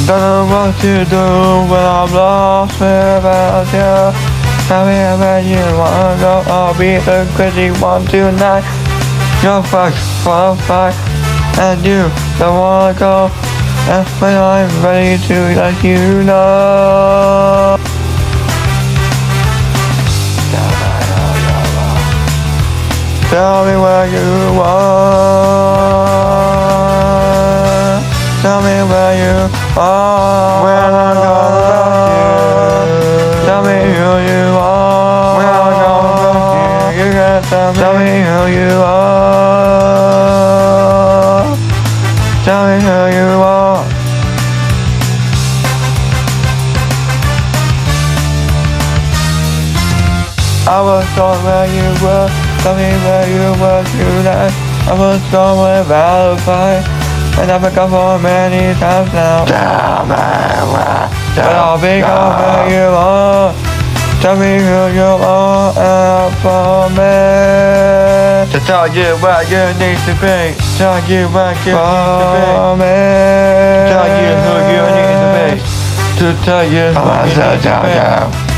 Don't know what to do when I'm lost without you. Tell me where you wanna go, I'll be the crazy one tonight. You're fucked for a fight, and you don't wanna go. And when I'm ready to let you know. Tell me where you are. Tell me where you are. When I'm gonna love you. Tell me who you are. When I'm gonna love you. You gotta tell me who you are. Tell me who you are. I was gone where you were. Tell me where you were tonight. I was gone without a fight, and I've been gone for many times now. Tell me where, but I'll be gone where you are. Tell me who you are and for me. To tell you where you need to be. Tell you where you need to be. Tell you who you need to be. To tell you who you need to be.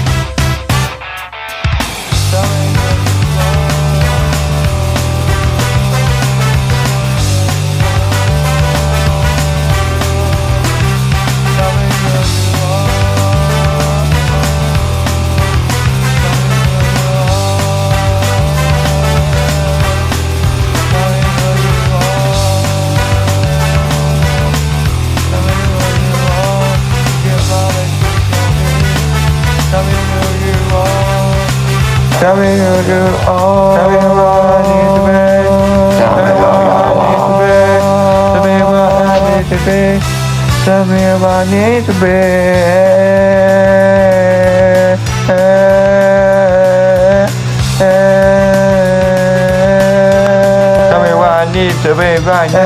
Tell me who you are. Tell me who I need to be. Tell me who I need to be. Tell me what I need to be. Tell me who I need to be. Tell me what I need to be right now.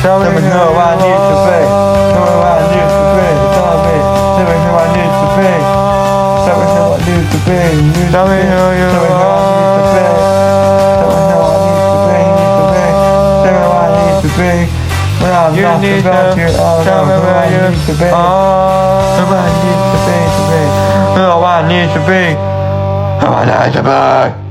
Tell me who I need to be. Tell me what I need to be. Tell me who I need to be. Tell me who I need to be. Tell me who you are. Tell me who I need to be. When I'm not about you, tell me where I need to be. Who I need to be. Who I need to be. Who I need to be.